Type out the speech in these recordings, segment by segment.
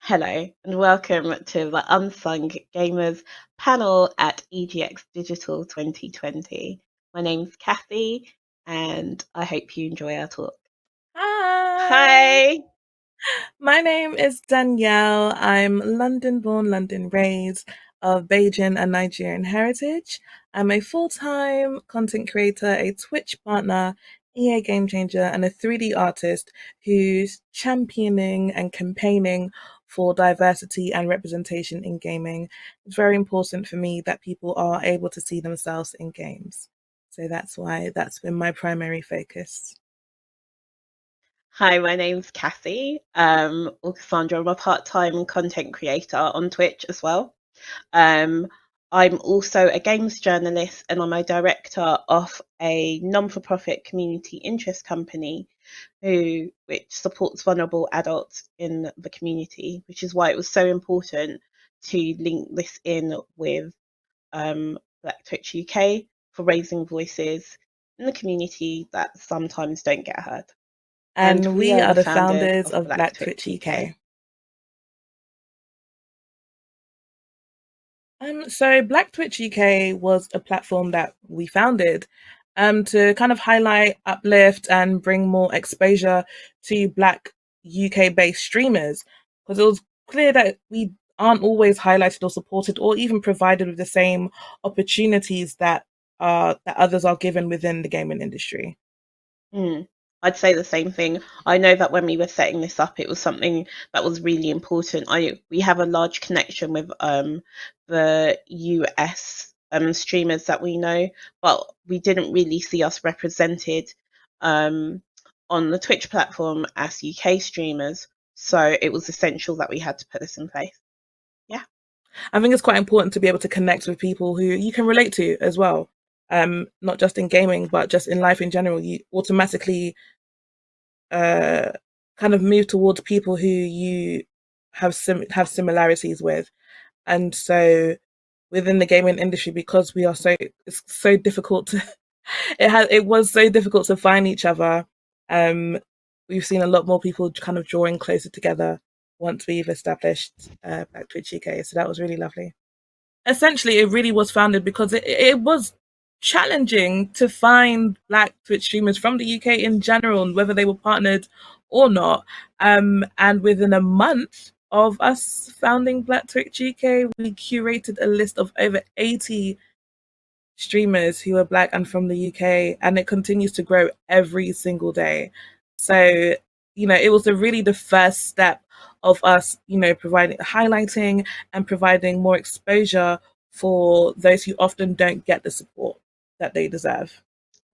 Hello and welcome to the Unsung Gamers panel at EGX Digital 2020. My name's Kathy and I hope you enjoy our talk. Hi, Hi! my name is Danielle. I'm London born, London raised, of Bajan and Nigerian heritage. I'm a full time content creator, a Twitch partner, EA game changer, and a 3D artist who's championing and campaigning for diversity and representation in gaming. It's very important for me that people are able to see themselves in games. So that's why that's been my primary focus. Hi, my name's Kathy, or Cassandra. I'm a part-time content creator on Twitch as well. Um, I'm also a games journalist and I'm a director of a non-for-profit community interest company which supports vulnerable adults in the community, which is why it was so important to link this in with Black Twitch UK for raising voices in the community that sometimes don't get heard. And And we we are are the the founders founders of of Black Black Twitch Twitch UK. UK. So Black Twitch UK was a platform that we founded to kind of highlight, uplift, and bring more exposure to Black UK-based streamers, because it was clear that we aren't always highlighted or supported or even provided with the same opportunities that others are given within the gaming industry. Mm. I'd say the same thing. I know that when we were setting this up, it was something that was really important. We have a large connection with the US streamers that we know, but we didn't really see us represented um, on the Twitch platform as UK streamers. So it was essential that we had to put this in place. Yeah. I think it's quite important to be able to connect with people who you can relate to as well. Not just in gaming, but just in life in general. You automatically uh, kind of move towards people who you have similarities with, and so within the gaming industry, because we are so it's so difficult to it was so difficult to find each other. Um, we've seen a lot more people kind of drawing closer together once we've established Black Twitch UK. So that was really lovely. Essentially, it really was founded because it was challenging to find Black Twitch streamers from the UK in general, whether they were partnered or not. And within a month of us founding Black Twitch UK, we curated a list of over 80 streamers who are Black and from the UK, and it continues to grow every single day. So, it was really the first step of us, providing, highlighting, and providing more exposure for those who often don't get the support that they deserve.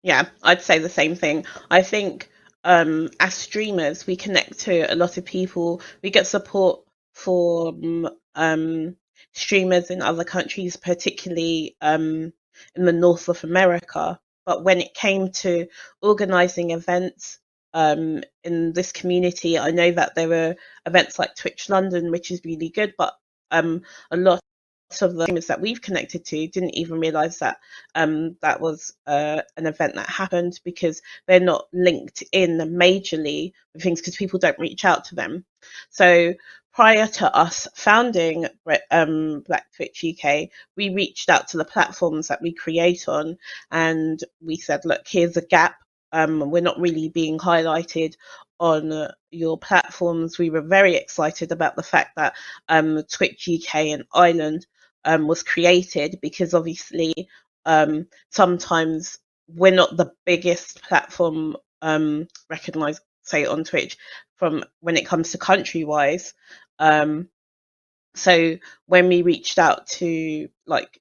Yeah, I'd say the same thing. I think as streamers, we connect to a lot of people. We get support from streamers in other countries, particularly in the north of America. But when it came to organizing events in this community, I know that there were events like Twitch London, which is really good, but a lot of the streamers that we've connected to didn't even realize that that was an event that happened because they're not linked in majorly with things because people don't reach out to them. So prior to us founding Black Twitch UK, we reached out to the platforms that we create on and we said, look, here's a gap. We're not really being highlighted on your platforms. We were very excited about the fact that Twitch UK and Ireland was created because obviously sometimes we're not the biggest platform recognized, say, on Twitch from when it comes to country wise. Um, so when we reached out to like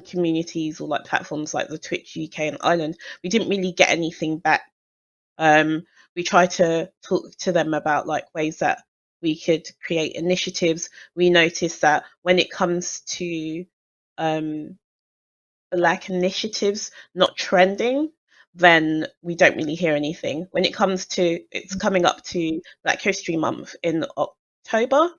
communities or like platforms like the Twitch UK and Ireland, we didn't really get anything back. We tried to talk to them about like ways that we could create initiatives. We noticed that when it comes to um, Black initiatives not trending, then we don't really hear anything. When it comes to it's coming up to Black History Month in October,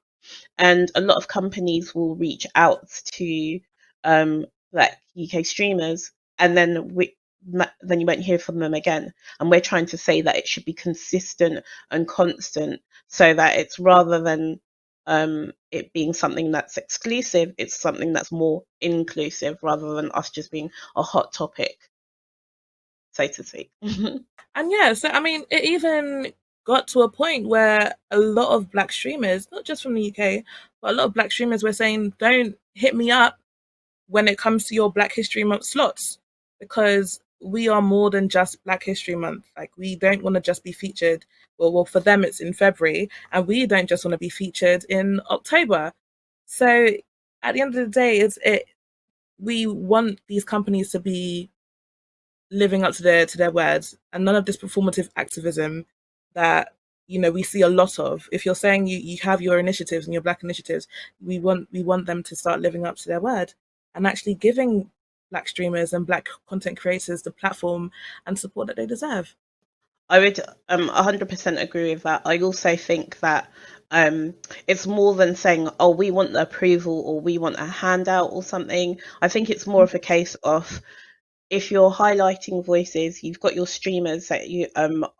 and a lot of companies will reach out to Black UK streamers, and then you won't hear from them again. And we're trying to say that it should be consistent and constant, so that it's rather than it being something that's exclusive, it's something that's more inclusive rather than us just being a hot topic, so to speak. And yeah, so I mean, it even got to a point where a lot of black streamers, not just from the UK, but a lot of black streamers were saying, "Don't hit me up when it comes to your Black History Month slots, because we are more than just Black History Month. Like, we don't want to just be featured. Well, for them it's in February, and we don't just want to be featured in October. So at the end of the day, we want these companies to be living up to their words, and none of this performative activism that we see a lot of. If you're saying you have your initiatives and your black initiatives, we want them to start living up to their word and actually giving black streamers and black content creators the platform and support that they deserve. I would 100% agree with that. I also think that it's more than saying, oh, we want the approval or we want a handout or something. I think it's more of a case of, if you're highlighting voices, you've got your streamers that you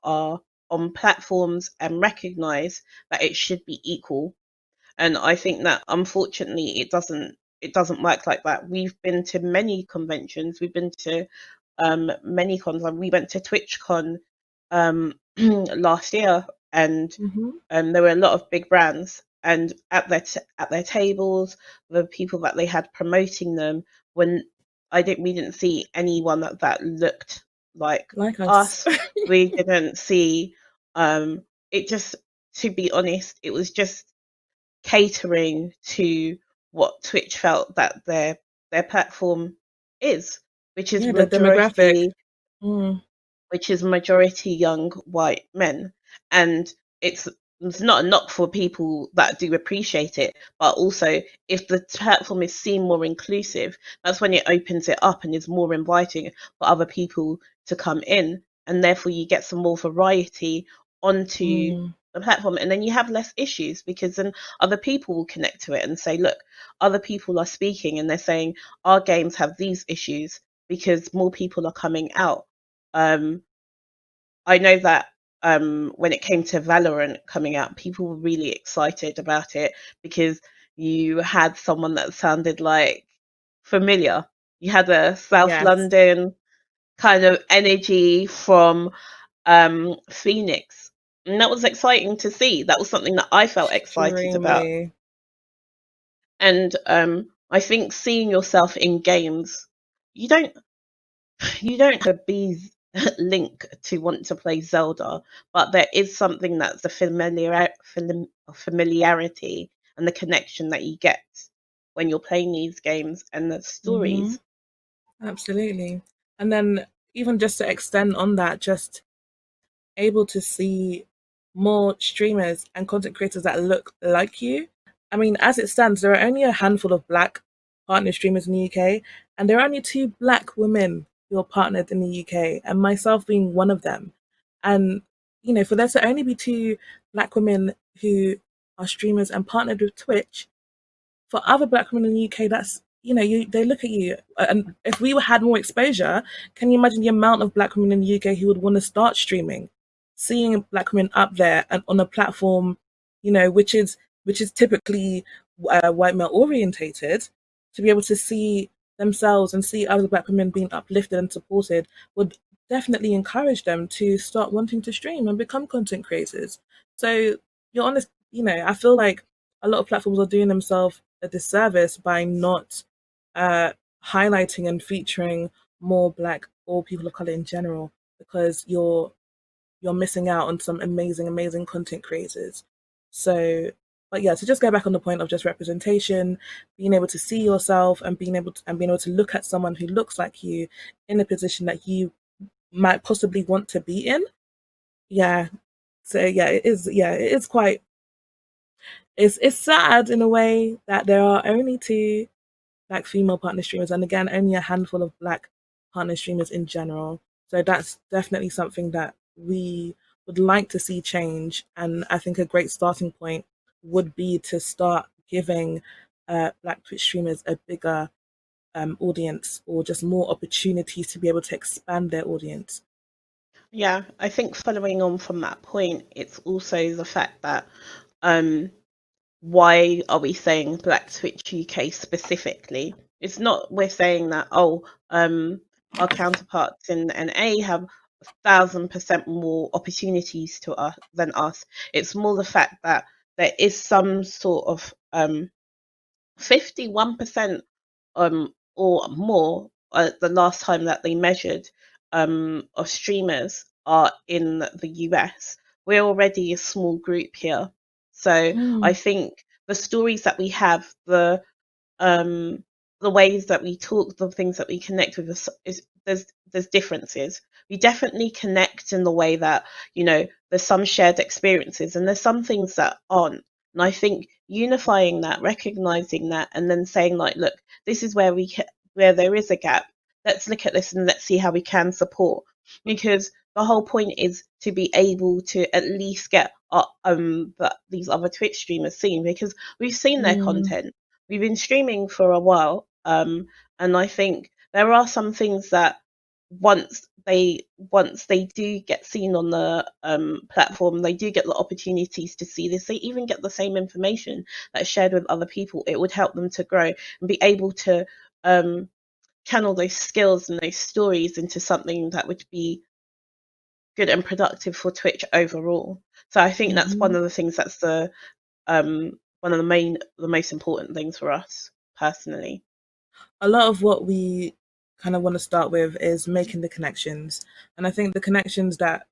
are on platforms and recognize that it should be equal. And I think that unfortunately it doesn't work like that. We've been to many conventions, we've been to many cons. Like, we went to TwitchCon last year, and Mm-hmm. there were a lot of big brands, and at their tables, the people that they had promoting them, when we didn't see anyone that looked like Like us. us. We didn't see it just to be honest, it was just catering to what Twitch felt that their platform is, which is Yeah, the demographic. majority Mm, which is majority young white men. And it's it's not a knock for people that do appreciate it, but also, if the platform is seen more inclusive, that's when it opens it up and is more inviting for other people to come in, and therefore you get some more variety onto mm, the platform, and then you have less issues, because then other people will connect to it and say, look, other people are speaking and they're saying our games have these issues because more people are coming out. um, I know that when it came to Valorant coming out, people were really excited about it because you had someone that sounded like familiar. You had a South yes, London kind of energy from Phoenix. And that was exciting to see. That was something that I felt excited about. extremely. And I think seeing yourself in games, you don't you don't have a bees link to want to play Zelda, but there is something that's the familiarity and the connection that you get when you're playing these games and the Hmm. stories. Absolutely. And then even just to extend on that, just able to see more streamers and content creators that look like you. I mean, as it stands, there are only a handful of black partner streamers in the UK, and there are only two black women who are partnered in the UK, and myself being one of them. And, for there to only be two black women who are streamers and partnered with Twitch, for other black women in the UK, that's they look at you, and if we had more exposure, can you imagine the amount of black women in the UK who would want to start streaming, seeing black women up there and on a platform, which is typically white male orientated, to be able to see themselves and see other black women being uplifted and supported would definitely encourage them to start wanting to stream and become content creators. So you're honest, I feel like a lot of platforms are doing themselves a disservice by not uh, highlighting and featuring more black or people of color in general, because you're missing out on some amazing, amazing content creators. So, but yeah, to just go back on the point of just representation, being able to see yourself and being able to look at someone who looks like you in a position that you might possibly want to be in. Yeah. So yeah, it is. Yeah, it is quite. It's sad in a way that there are only two black female partner streamers, and again, only a handful of black partner streamers in general. So that's definitely something that we would like to see change. And I think a great starting point would be to start giving black Twitch streamers a bigger audience, or just more opportunities to be able to expand their audience. Yeah, I think following on from that point, it's also the fact that um, why are we saying Black Twitch UK specifically? It's not we're saying that our counterparts in NA have 1,000% more opportunities to us than us. It's more the fact that there is some sort of 51% or more the last time that they measured of streamers are in the US. We're already a small group here. So I Mm, think the stories that we have, um, the ways that we talk, the things that we connect with is there's differences. We definitely connect in the way that there's some shared experiences and there's some things that aren't. And I think unifying that, recognizing that, and then saying like, look, this is where where there is a gap. Let's look at this and let's see how we can support. Because the whole point is to be able to at least get these other Twitch streamers seen because we've seen their mm, content. We've been streaming for a while, and I think there are some things that once they do get seen on the platform, they do get the opportunities to see this. They even get the same information that's shared with other people. It would help them to grow and be able to um, channel those skills and those stories into something that would be good and productive for Twitch overall. So I think that's one mhm. of the things that's one of the most important things for us personally. A lot of what we kind of want to start with is making the connections. And I think the connections that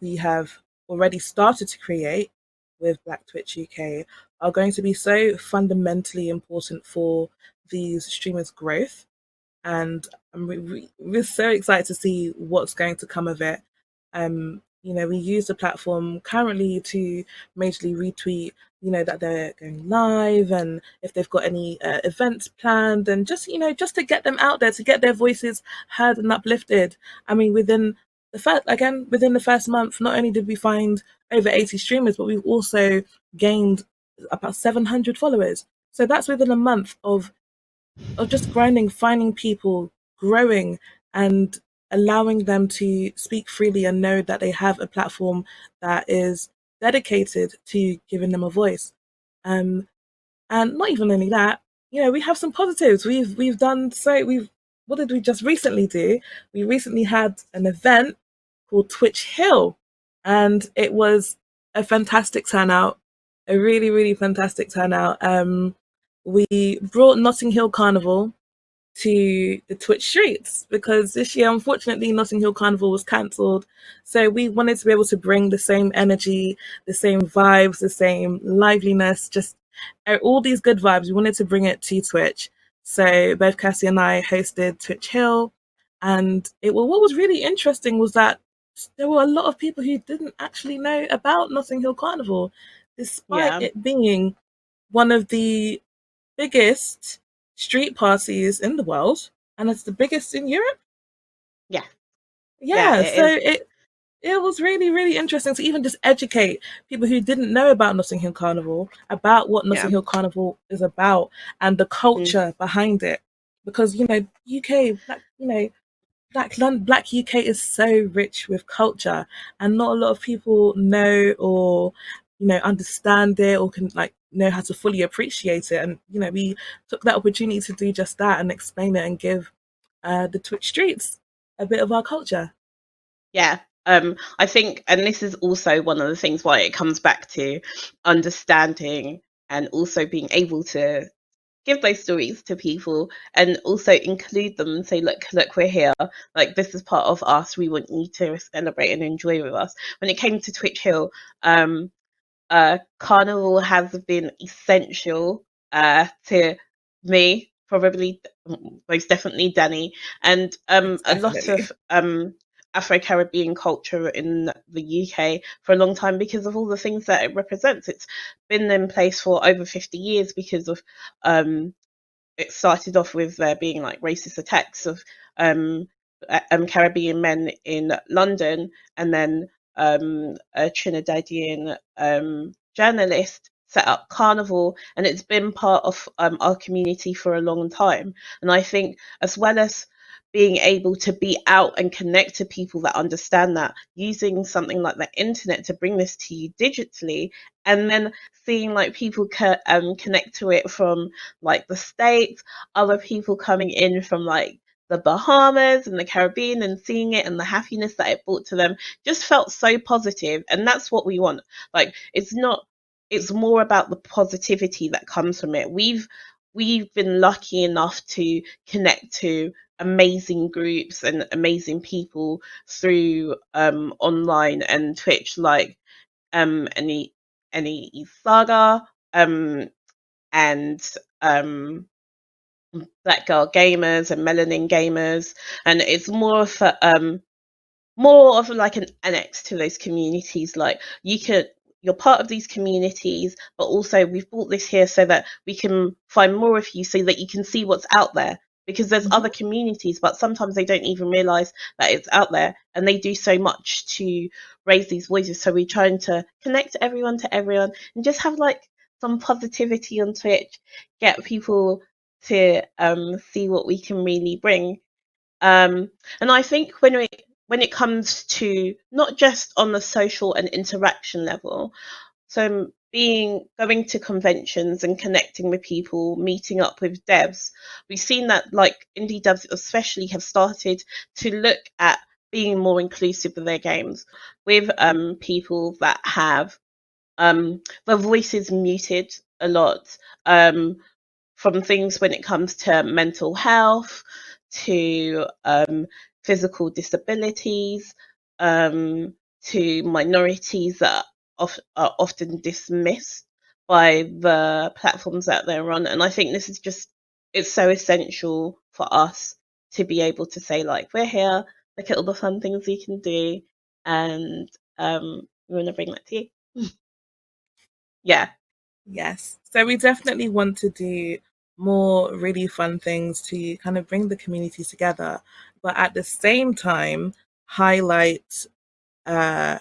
we have already started to create with Black Twitch UK are going to be so fundamentally important for these streamers' growth. And we're so excited to see what's going to come of it. We use the platform currently to majorly retweet, that they're going live, and if they've got any events planned, and just to get them out there, to get their voices heard and uplifted. I mean, within the first month, not only did we find over 80 streamers, but we've also gained about 700 followers. So that's within a month of just grinding, finding people, growing, and allowing them to speak freely and know that they have a platform that is dedicated to giving them a voice. Um, and not even only that, we have some positives. We've done so. We've What did we just recently do? We recently had an event called Twitch Hill, and it was a fantastic turnout, a really really fantastic turnout. We brought Notting Hill Carnival to the Twitch streets because this year, unfortunately, Notting Hill Carnival was cancelled. So we wanted to be able to bring the same energy, the same vibes, the same liveliness, just all these good vibes. We wanted to bring it to Twitch. So both Cassie and I hosted Twitch Hill, and what was really interesting was that there were a lot of people who didn't actually know about Notting Hill Carnival, despite Yeah, it being one of the biggest street parties in the world, and it's the biggest in Europe. yeah, yeah. Yeah, It so is. it was really really interesting to even just educate people who didn't know about Notting Hill Carnival about what Yeah, Notting Hill Carnival is about and the mm, culture behind it, because UK Black UK is so rich with culture, and not a lot of people know or understand it or can know how to fully appreciate it. And we took that opportunity to do just that and explain it and give the Twitch streets a bit of our culture. yeah. I think, and this is also one of the things why it comes back to understanding and also being able to give those stories to people and also include them and say, look, we're here. Like this is part of us. We want you to celebrate and enjoy with us. When it came to Twitch Hill, um, Carnival has been essential to me, probably most definitely Danny, and Yes, a lot definitely. of Afro Caribbean culture in the UK for a long time because of all the things that it represents. It's been in place for over 50 years because of um, it started off with there being like racist attacks of um, Caribbean men in London, and then a Trinidadian journalist set up Carnival, and it's been part of our community for a long time. And I think, as well as being able to be out and connect to people that understand that, using something like the internet to bring this to you digitally, and then seeing like people connect to it from like the States, other people coming in from like the Bahamas and the Caribbean, and seeing it and the happiness that it brought to them just felt so positive. And that's what we want. Like, it's more about the positivity that comes from it. We've been lucky enough to connect to amazing groups and amazing people through online and Twitch, like any Saga, and Black Girl Gamers and Melanin Gamers, and it's more of like an annex to those communities. Like, you're part of these communities, but also we've brought this here so that we can find more of you, so that you can see what's out there, because there's Mhm. other communities, but sometimes they don't even realize that it's out there, and they do so much to raise these voices. So we're trying to connect to everyone, and just have like some positivity on Twitch, get people to see what we can really bring. And I think when it comes to not just on the social and interaction level, so going to conventions and connecting with people, meeting up with devs, we've seen that like indie devs especially have started to look at being more inclusive with their games, with people that have their voices muted a lot, from things when it comes to mental health, to physical disabilities, to minorities that are often dismissed by the platforms that they're on. And I think this is just, it's so essential for us to be able to say, like, we're here, look at all the fun things we can do, and we want to bring that to you. Yeah. Yes. So we definitely want to do more really fun things to kind of bring the communities together, but at the same time highlight uh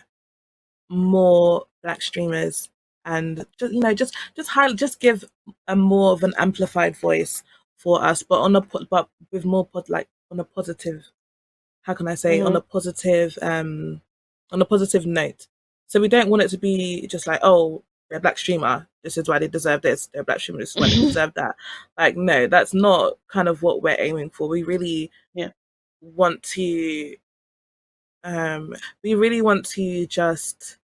more Black streamers, and just highlight, just give a more of an amplified voice for us, but but with more like on a positive, how can I say, Hmm. on a positive note. So we don't want it to be just like, oh, they're a Black streamer, this is why they deserve this, they're a Black streamer, this is why they deserve that. Like, no, that's not kind of what we're aiming for. We really Yeah. want to um we really want to just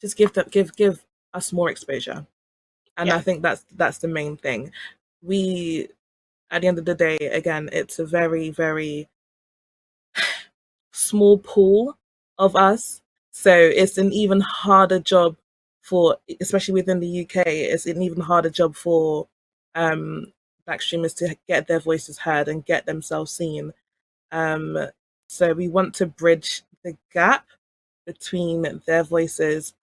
give us more exposure. And I Yeah. think that's the main thing. We, at the end of the day, again, it's a very, very small pool of us. So it's an even harder job for, especially within the UK, it's an even harder job for um, Black streamers to get their voices heard and get themselves seen. Um, so we want to bridge the gap between their voices,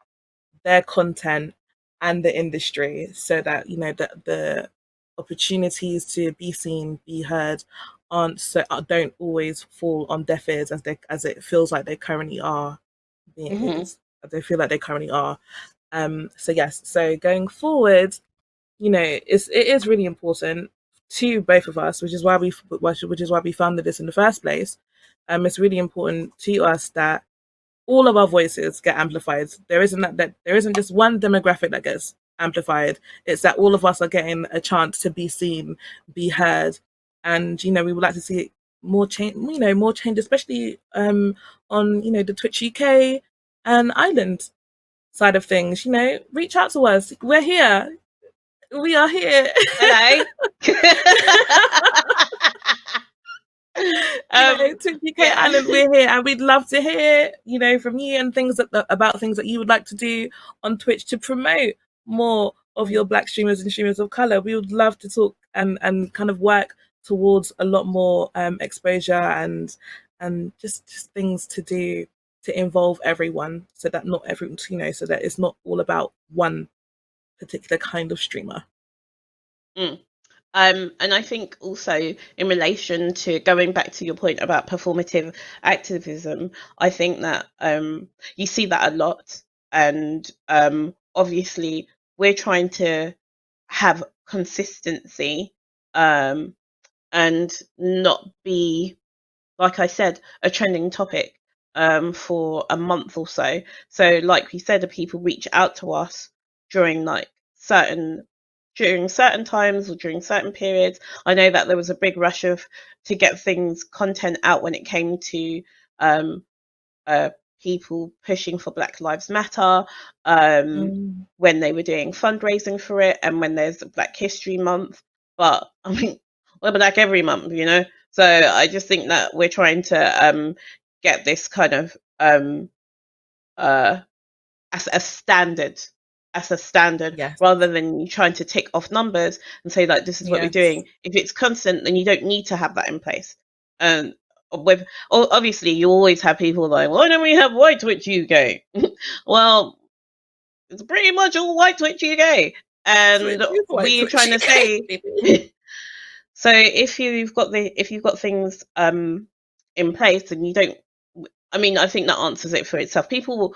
their content, and the industry, so that that the opportunities to be seen, be heard, aren't so don't always fall on deaf ears as it feels like they currently are. Hmm. As they feel like they currently are. So yes, so going forward, it is really important to both of us, which is why we founded this in the first place. It's really important to us that all of our voices get amplified. That there isn't just one demographic that gets amplified. It's that all of us are getting a chance to be seen, be heard, and we would like to see more change. More change, especially on the Twitch UK and Ireland side of things. Reach out to us. We're here. We are here. Hello. To UK Yeah. Island, we're here, and we'd love to hear, from you, and about things that you would like to do on Twitch to promote more of your Black streamers and streamers of color. We would love to talk and kind of work towards a lot more exposure and just things to do to involve everyone, so that not everyone, so that it's not all about one particular kind of streamer. Mm. And I think also, in relation to going back to your point about performative activism, I think that you see that a lot, and obviously we're trying to have consistency, um, and not be, like I said, a trending topic for a month or so. So, like we said, people reach out to us during like certain times or during certain periods. I know that there was a big rush of to get things content out when it came to um, uh, people pushing for Black Lives Matter, Mm. when they were doing fundraising for it, and when there's Black History Month. But I mean, we're Black every month, you know. So I just think that we're trying to get this kind of uh, as a standard, Yes, rather than you trying to tick off numbers and say like this is what we're yes. doing. If it's constant, then you don't need to have that in place. And with obviously you always have people like, why don't we have White Twitch UK? Well, it's pretty much all White Twitch UK, and Twitch is white we're Twitch trying to UK, say. baby. So if you've got things in place and you don't, I mean, I think that answers it for itself. People will,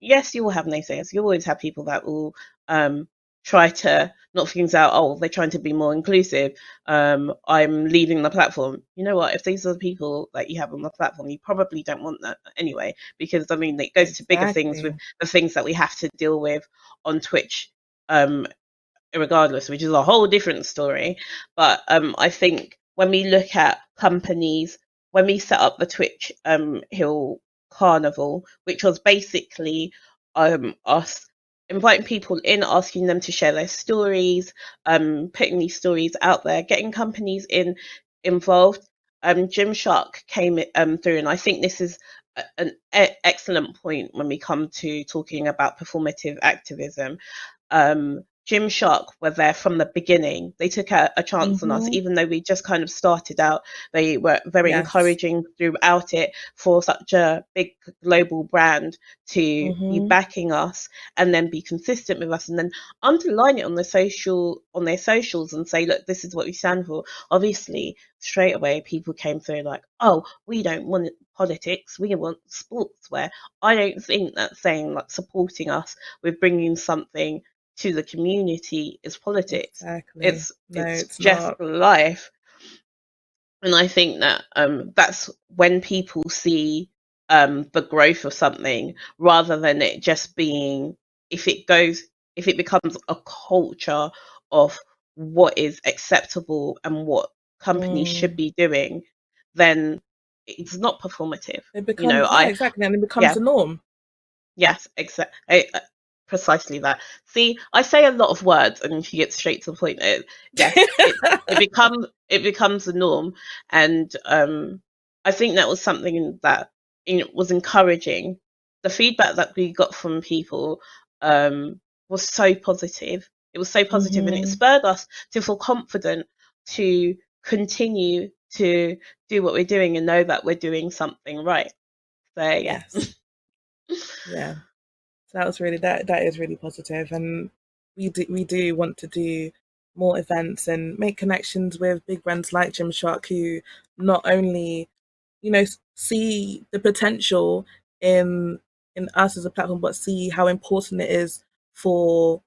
yes, you will have naysayers. You always have people that will um try to knock things out. Oh, they're trying to be more inclusive. I'm leaving the platform. You know what? If these are the people that you have on the platform, you probably don't want that anyway, because I mean, it goes to bigger things with Exactly. the things that we have to deal with on Twitch. Um, Regardless, which is a whole different story. But I think when we look at companies, when we set up the Twitch Hill Carnival, which was basically us inviting people in, asking them to share their stories, putting these stories out there, getting companies involved. Gymshark came through, and I think this is an excellent point when we come to talking about performative activism. Gymshark were there from the beginning. They took a chance on us, Hmm. even though we just kind of started out. They were very Yes. encouraging throughout it for such a big global brand to be Hmm. backing us and then be consistent with us and then underline it on their socials and say, look, this is what we stand for. Obviously, straight away people came through like, oh, we don't want politics, we want sportswear. I don't think that saying like supporting us with bringing something to the community is politics. Exactly. No, It's it's just not. life, and I think that that's when people see the growth of something rather than it just being if it goes if it becomes a culture of what is acceptable and what companies should Mm. be doing, then it's not performative. It You know, becomes, yeah, exactly, and it becomes yeah, the norm. yes, exactly. Precisely that. See, I say a lot of words, and she gets straight to the point. Yes, it becomes the norm, and I think that was something that was encouraging. The feedback that we got from people was so positive. It was so positive, and it Hmm. spurred us to feel confident to continue to do what we're doing and know that we're doing something right. So yeah. Yes. Yeah. So that was really that is really positive, and we do want to do more events and make connections with big brands like Gymshark, who not only see the potential in us as a platform, but see how important it is for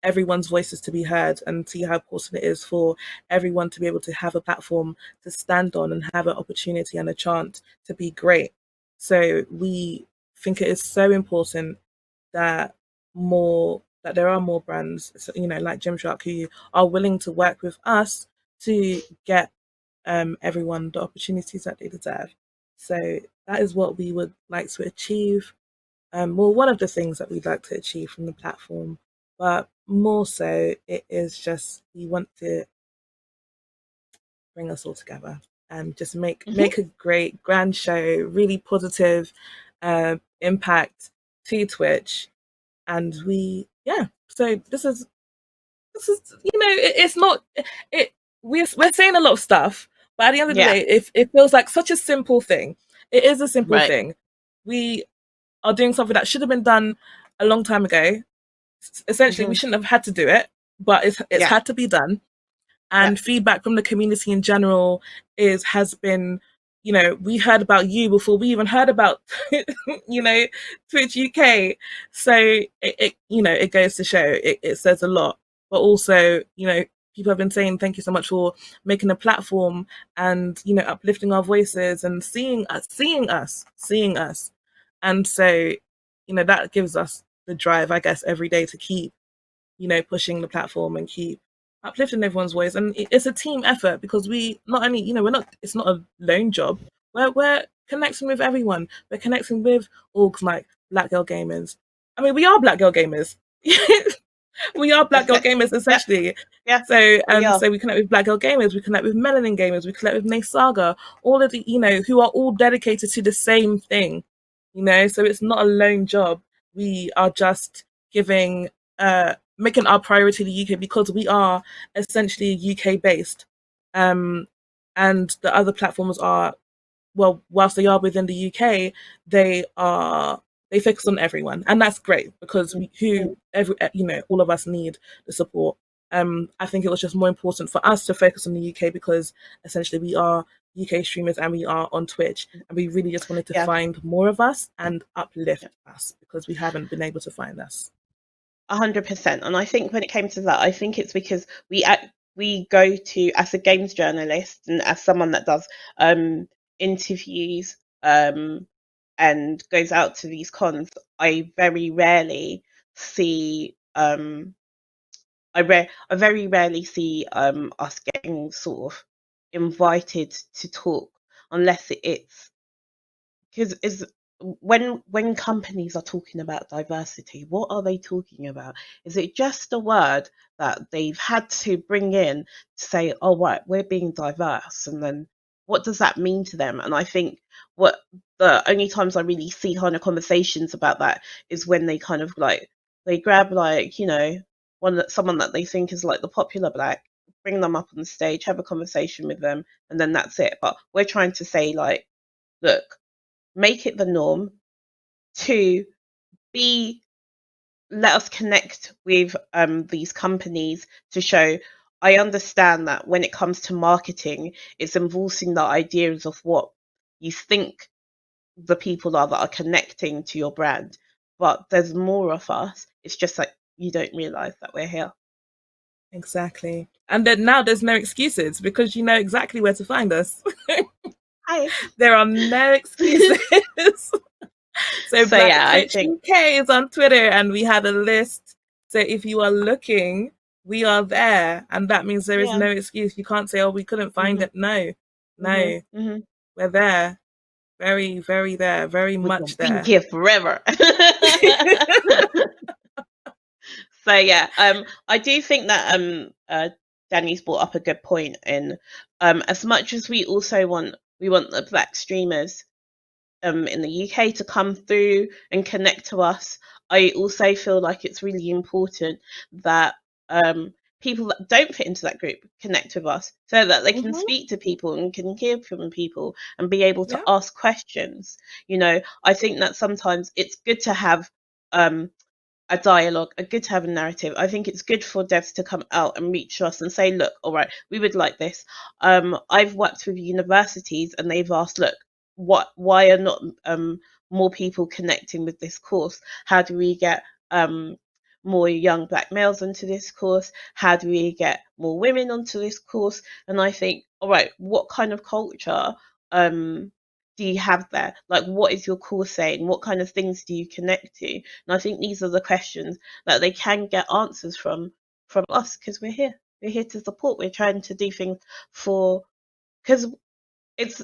everyone's voices to be heard, and see how important it is for everyone to be able to have a platform to stand on and have an opportunity and a chance to be great. So we think it is so important that there are more brands, like Gymshark, who are willing to work with us to get everyone the opportunities that they deserve. So that is what we would like to achieve. Well, one of the things that we'd like to achieve from the platform, but more so, it is just we want to bring us all together and just make Hmm. make a great grand show, really positive impact to Twitch, and yeah. So this is it's not it we're saying a lot of stuff, but at the end of the Yeah. day it feels like such a simple thing. It is a simple Right. thing. We are doing something that should have been done a long time ago. Essentially, we Hmm. shouldn't have had to do it, but it's Yeah. had to be done. Yeah. And feedback from the community in general has been, we heard about you before we even heard about you know Twitch UK. So it goes to show, it says a lot. But also, people have been saying thank you so much for making a platform and uplifting our voices and seeing us. And so that gives us the drive, I guess, every day to keep pushing the platform and keep uplifting everyone's voice. And it's a team effort because we not only, we're not, it's not a lone job. We're connecting with everyone. We're connecting with orgs like Black Girl Gamers. I mean, we are Black Girl Gamers. We are Black Girl Gamers, Yeah, essentially. yeah, So we are. so we connect with Black Girl Gamers, we connect with Melanin Gamers, we connect with Nace Saga, all of the, who are all dedicated to the same thing. So it's not a lone job. We are just giving making our priority the UK because we are essentially UK based. Um and the other platforms are, well, whilst they are within the UK, they focus on everyone, and that's great because all of us need the support. I think it was just more important for us to focus on the UK because essentially we are UK streamers and we are on Twitch, and we really just wanted to Yeah, find more of us and uplift yeah. us because we haven't been able to find us. 100%. And I think when it came to that, I think it's because we go to, as a games journalist and as someone that does interviews and goes out to these cons, I very rarely see I very rarely see us getting sort of invited to talk unless it's because is when companies are talking about diversity, what are they talking about? Is it just a word that they've had to bring in to say, oh right, we're being diverse, and then what does that mean to them? And I think what the only times I really see kind of conversations about that is when they kind of like they grab like someone that they think is like the popular black, bring them up on the stage, have a conversation with them, and then that's it. But we're trying to say like, look, make it the norm. To be let us connect with these companies to show I understand that when it comes to marketing, it's enforcing the ideas of what you think the people are that are connecting to your brand. But there's more of us. It's just like you don't realize that we're here. Exactly. And then now there's no excuses because you know exactly where to find us. Hi. There are no excuses. So So Black yeah, I Twitch think UK is on Twitter and we have a list. So if you are looking, we are there. And that means there is yeah. no excuse. You can't say, oh, we couldn't find Mhm. it. No, Mhm. no, Mhm. we're there. Very, very there. Very We're gonna much be there. here forever. So yeah, I do think that Danny's brought up a good point in as much as we want the black streamers in the UK to come through and connect to us. I also feel like it's really important that people that don't fit into that group connect with us so that they can Hmm. speak to people and can hear from people and be able to Yeah. ask questions. I think that sometimes it's good to have um, a dialogue, a good to have a narrative. I think it's good for devs to come out and reach us and say, look, all right, we would like this. I've worked with universities and they've asked, look, why are not more people connecting with this course? How do we get more young black males onto this course? How do we get more women onto this course? And I think, all right, what kind of culture do you have there? Like, what is your course saying? What kind of things do you connect to? And I think these are the questions that they can get answers from us because we're here. We're here to support. We're trying to do things for because it's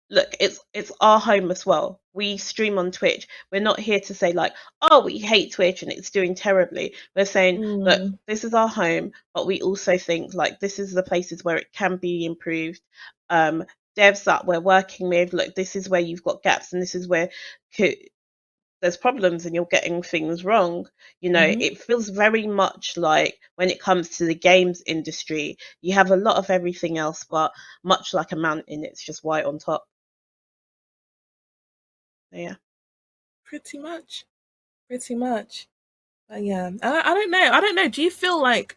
look, it's our home as well. We stream on Twitch. We're not here to say like, oh, we hate Twitch and it's doing terribly. We're saying, look, Mm. this is our home, but we also think like this is the places where it can be improved. Um, Devs that we're working with, look, this is where you've got gaps, and this is where there's problems and you're getting things wrong. Hmm. It feels very much like when it comes to the games industry, you have a lot of everything else, but much like a mountain, it's just white on top. Yeah. Pretty much. Pretty much. But yeah. I don't know. I don't know. Do you feel like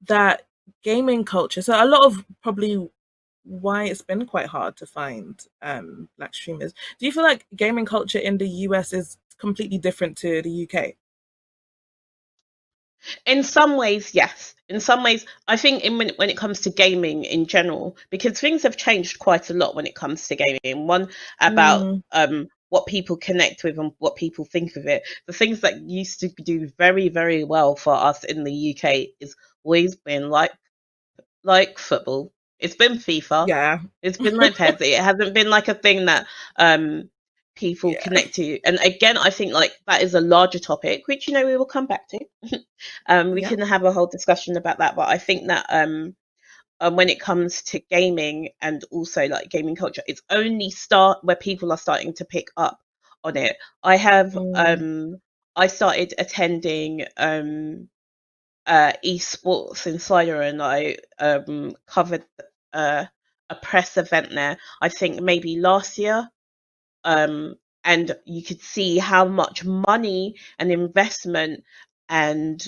that gaming culture. So a lot of probably why it's been quite hard to find black streamers. Do you feel like gaming culture in the US is completely different to the UK? In some ways, yes. In some ways, I think when it comes to gaming in general, because things have changed quite a lot when it comes to gaming. One about Mm, what people connect with and what people think of it. The things that used to do very, very well for us in the UK is always been like football. It's been FIFA. yeah. It's been like PES. It hasn't been like a thing that um people Yeah. connect to. And again, I think like that is a larger topic, which we will come back to. We Yeah. can have a whole discussion about that. But I think that when it comes to gaming and also like gaming culture, it's only start where people are starting to pick up on it. I have Mm, I started attending esports insider, and I covered uh, a press event there. I think maybe last year, um, and you could see how much money and investment and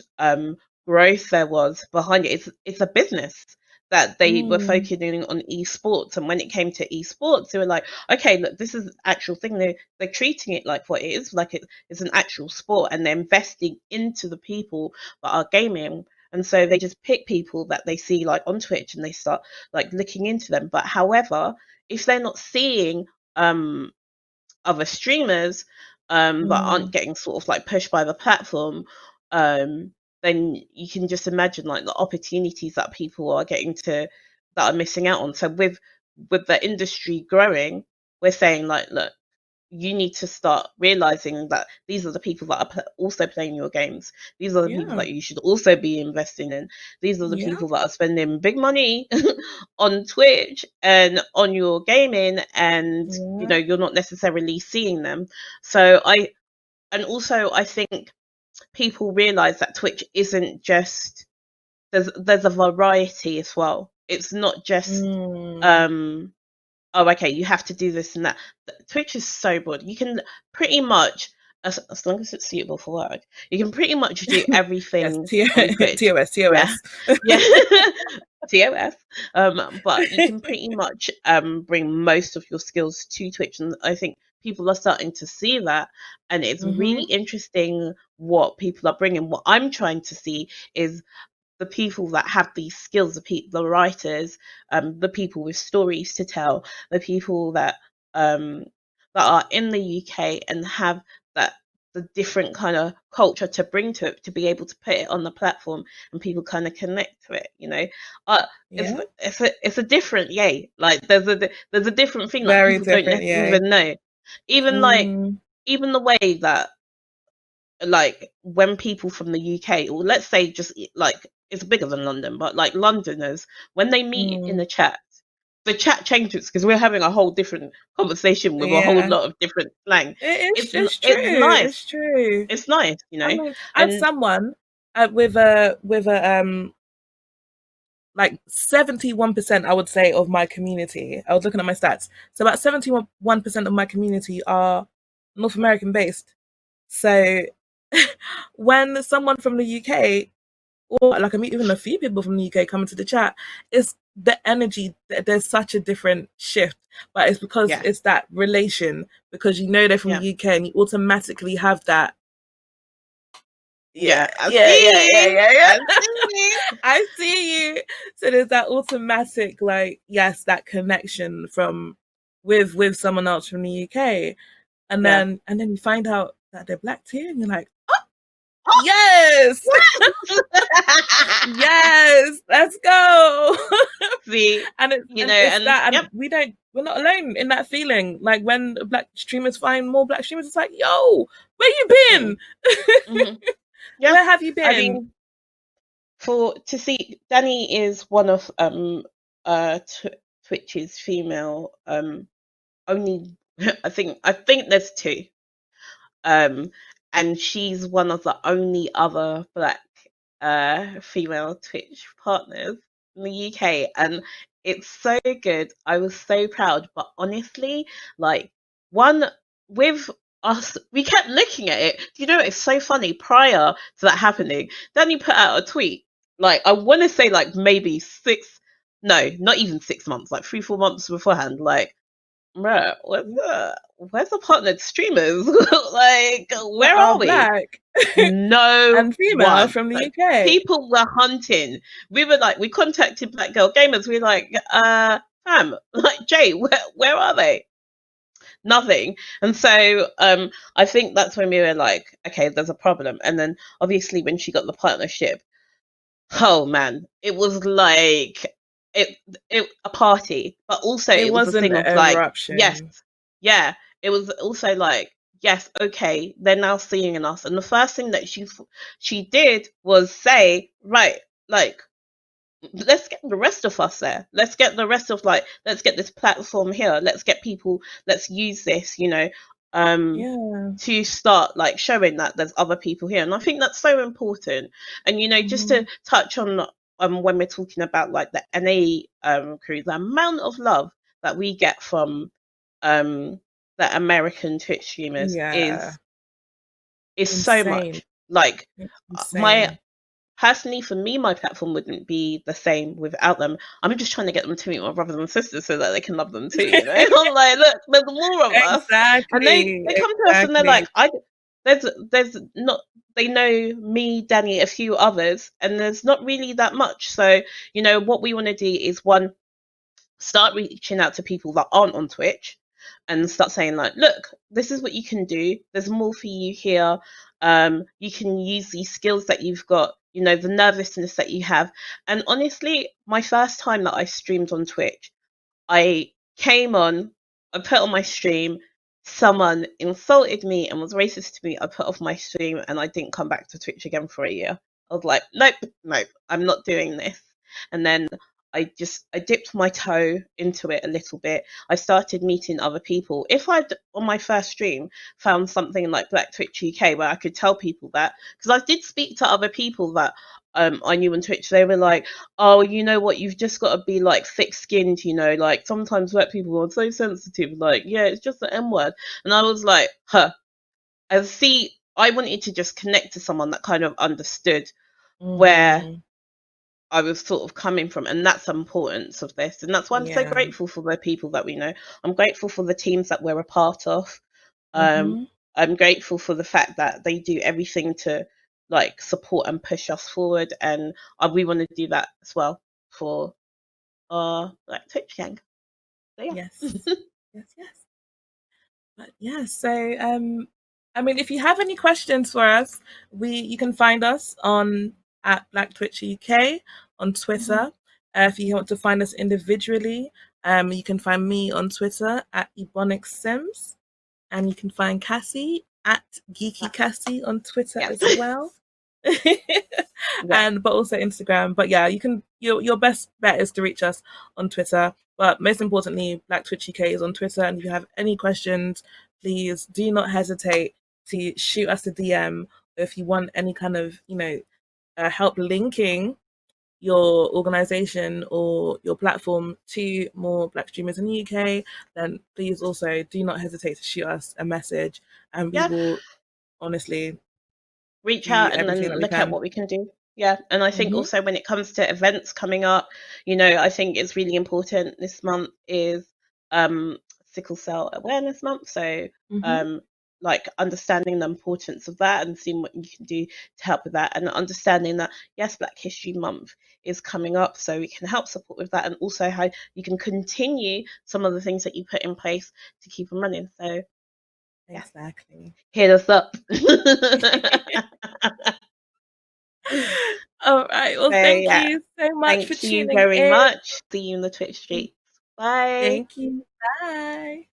growth there was behind it. It's a business that they were mm, focusing on esports, and when it came to esports, they were like, okay, look, this is an actual thing. They're treating it like what it is, like it's an actual sport, and they're investing into the people that are gaming. And so they just pick people that they see like on Twitch, and they start like looking into them. But however, if they're not seeing um other streamers that aren't mm. getting sort of like pushed by the platform, um, then you can just imagine like the opportunities that people are getting to that are missing out on. So with the industry growing, we're saying like, look, you need to start realizing that these are the people that are also playing your games. These are the people Yeah. that you should also be investing in. These are the Yeah. people that are spending big money on Twitch and on your gaming, and Yeah. you're not necessarily seeing them. So and also I think people realize that Twitch isn't just there's a variety as well. It's not just Mm. um oh, okay, you have to do this and that. Twitch is so broad. You can pretty much, as long as it's suitable for work, you can pretty much do Yes. everything on Twitch. TOS. Yeah, TOS. yeah. TOS. But you can pretty much bring most of your skills to Twitch, and I think people are starting to see that, and it's really Mhm. interesting what people are bringing. What I'm trying to see is the people that have these skills, the writers, the people with stories to tell, the people um, that are in the UK and have that the different kind of culture to bring to it, to be able to put it on the platform and people kind of connect to it. Uh, it's Yeah. it's a different yay. Like there's a different thing like Very people don't different. Yeah. even know. Even like Mm. even the way that like when people from the UK, or let's say just like it's bigger than London, but like Londoners, when they meet in Mm. the chat changes because we're having a whole different conversation with a whole Yeah. lot of different slang. It is. It's It's true. nice. It's true. It's nice, I mean, as and someone with a like 71%, I would say, of my community. I was looking at my stats. So about 71% of my community are North American based. So when someone from the UK, or like I meet even a few people from the UK coming to the chat, it's the energy. There's such a different shift, but it's because yeah, it's that relation, because you know they're from yeah, the UK and you automatically have that. Yeah, yeah. I yeah, yeah, see yeah, you. yeah, I yeah. see you. I see you. So there's that automatic, like, yes, that connection from with someone else from the UK, and Yeah. then you find out that they're black too, and you're like, yes, yes, let's go. See, And it's and that, and yep. we're not alone in that feeling. Like when black streamers find more black streamers, it's like, yo, where you Mm, been? hmm. Yeah. Where have you I been? mean, for to see Danny is one of Twitch's female only I think there's two, um and she's one of the only other black female Twitch partners in the UK, and it's so good. I was so proud, but honestly, like one with us, we kept looking at it. It's so funny. Prior to that happening, Danny put out a tweet. Like I want to say, like maybe no, not even 6 months, like 3, 4 months beforehand. Like, bruh, where's the partnered streamers? Like, that where are are we? black No and female one. from the Like, UK. people were hunting. We were like, we contacted Black Girl Gamers. We were like, fam, like Jay, where are they? Nothing. And so I think that's when we were like, okay, there's a problem. And then obviously when she got the partnership, oh man, it was like it it a party, but also It it was a wasn't thing of an like, yes, eruption. yeah. It was also like, yes, okay, they're now seeing in us. And the first thing that she did was say, right, like, let's get the rest of us there. Let's get the rest of, like, let's get this platform here. Let's get people, let's use this, Yeah. to start like showing that there's other people here. And I think that's so important. And just Hmm. to touch on when we're talking about like the NA crew, the amount of love that we get from um the American Twitch streamers Yeah. is so Insane. much. Like, It's my insane. personally, for me, my platform wouldn't be the same without them. I'm just trying to get them to meet my brothers and sisters so that they can love them too. I'm like, look, there's more of us, and Exactly. they come to us and they're Exactly. like, there's not. They know me, Danny, a few others, and there's not really that much. So what we want to do is, one, start reaching out to people that aren't on Twitch and start saying like, look, this is what you can do. There's more for you here. You can use these skills that you've got, the nervousness that you have. And honestly, my first time that I streamed on Twitch, I came on, I put on my stream, someone insulted me and was racist to me. I put off my stream and I didn't come back to Twitch again for a year. I was like, nope, nope, I'm not doing this. And then I dipped my toe into it a little bit. I started meeting other people. If I'd on my first stream found something like Black Twitch UK where I could tell people that, because I did speak to other people that I knew on Twitch, they were like, oh, you know what, you've just got to be like thick skinned, like sometimes black people are so sensitive, like, yeah, it's just the M word. And I was like, huh. And see, I wanted to just connect to someone that kind of understood where Hmm. I was sort of coming from, and that's the importance of this. And that's why I'm so Yeah. grateful for the people that we know. I'm grateful for the teams that we're a part of. Um, Hmm. I'm grateful for the fact that they do everything to like support and push us forward, and we want to do that as well for our like Twitch gang. So yeah. Yes. Yes. Yes. But yeah, so I mean, if you have any questions for us, you can find us on at Black Twitch UK on Mhm. Twitter. If you want to find us individually, you can find me on Twitter at Ebonic Sims, and you can find Cassie at Geeky Yeah. Cassie on Twitter Yeah. as well. Yeah. And but also Instagram. But yeah, you can your best bet is to reach us on Twitter. But most importantly, Black Twitch UK is on Twitter. And if you have any questions, please do not hesitate to shoot us a DM. Or if you want any kind of help linking your organization or your platform to more black streamers in the UK, then please also do not hesitate to shoot us a message, and we Yeah. will honestly Reach do out and everything then that we look at can. what we can do. Yeah, and I think Hmm. also when it comes to events coming up, I think it's really important. This month is um sickle cell awareness month, so Hmm. um like understanding the importance of that and seeing what you can do to help with that, and understanding that yes, Black History Month is coming up, so we can help support with that, and also how you can continue some of the things that you put in place to keep them running. So yeah, Exactly. hit us up. All right. Well, So thank yeah, you so much for thank you tuning very in. much. See you in the Twitch streets. Bye. Thank you. Bye.